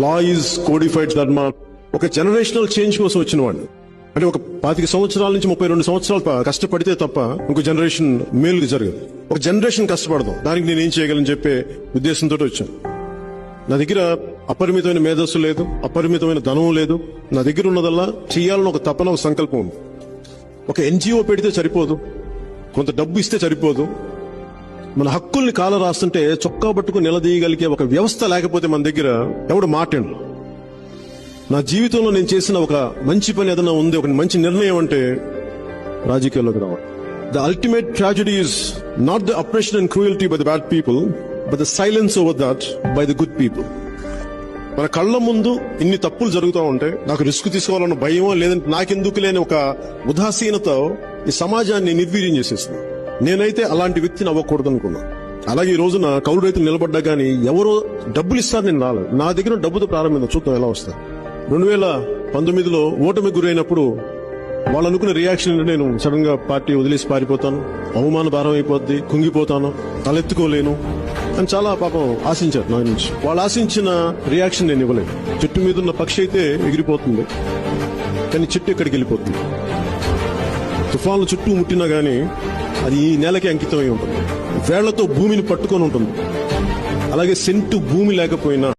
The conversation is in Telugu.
లా ఈజ్ కోడిఫైడ్ ధర్మ. ఒక జనరేషనల్ చేంజ్ కోసం వచ్చిన వాడిని. అంటే ఒక 25 సంవత్సరాల నుంచి 32 సంవత్సరాలు కష్టపడితే తప్ప ఇంకో జనరేషన్ మేలు జరగదు. ఒక జనరేషన్ కష్టపడదాం, దానికి నేను ఏం చేయగలను చెప్పే ఉద్దేశంతో వచ్చాను. నా దగ్గర అపరిమితమైన మేధస్సు లేదు, అపరిమితమైన ధనం లేదు. నా దగ్గర ఉన్నదల్లా చేయాలని ఒక తపన, ఒక సంకల్పం ఉంది. ఒక ఎన్జిఓ పెడితే సరిపోదు, కొంత డబ్బు ఇస్తే సరిపోదు. మన హక్కుల్ని కాల రాస్తుంటే చొక్కా పట్టుకుని నిలదీయగలిగే ఒక వ్యవస్థ లేకపోతే మన దగ్గర ఎవడు మాట్లాడు. నా జీవితంలో నేను చేసిన ఒక మంచి పని ఏదైనా ఉంది, ఒక మంచి నిర్ణయం అంటే రాజకీయాల్లోకి రావాలి. The ultimate tragedy is not the oppression and cruelty by the bad people, but the silence over that by the good people. మన కళ్ళ ముందు ఇన్ని తప్పులు జరుగుతూ ఉంటే నాకు రిస్క్ తీసుకోవాలన్న భయమో లేదంటే నాకెందుకు లేని ఒక ఉదాసీనత ఈ సమాజాన్ని నిర్వీర్యం చేసేస్తుంది. నేనైతే అలాంటి వ్యక్తిని అవ్వకూడదు అనుకున్నా. అలాగే ఈ రోజున కౌలు రైతులు నిలబడ్డా గానీ ఎవరో డబ్బులు ఇస్తారు, నేను రాలేదు. నా దగ్గర డబ్బుతో ప్రారంభించాం, చూద్దాం ఎలా వస్తాయి. 2019లో ఓటమి గురైనప్పుడు వాళ్ళు అనుకున్న రియాక్షన్ నేను సడన్ గా పార్టీ వదిలేసి పారిపోతాను, అవమాన భారం అయిపోద్ది, కుంగిపోతాను, తలెత్తుకోలేను అని చాలా పాపం ఆశించారు నా నుంచి. వాళ్ళు ఆశించిన రియాక్షన్ నేను ఇవ్వలేదు. చెట్టు మీద ఉన్న పక్షి అయితే ఎగిరిపోతుంది, కానీ చెట్టు ఎక్కడికి వెళ్ళిపోతుంది. తుఫాన్లు చుట్టూ ముట్టినా గానీ అది ఈ నేలకే అంకితమై ఉంటుంది, వేళ్లతో భూమిని పట్టుకొని ఉంటుంది. అలాగే సెంటు భూమి లేకపోయినా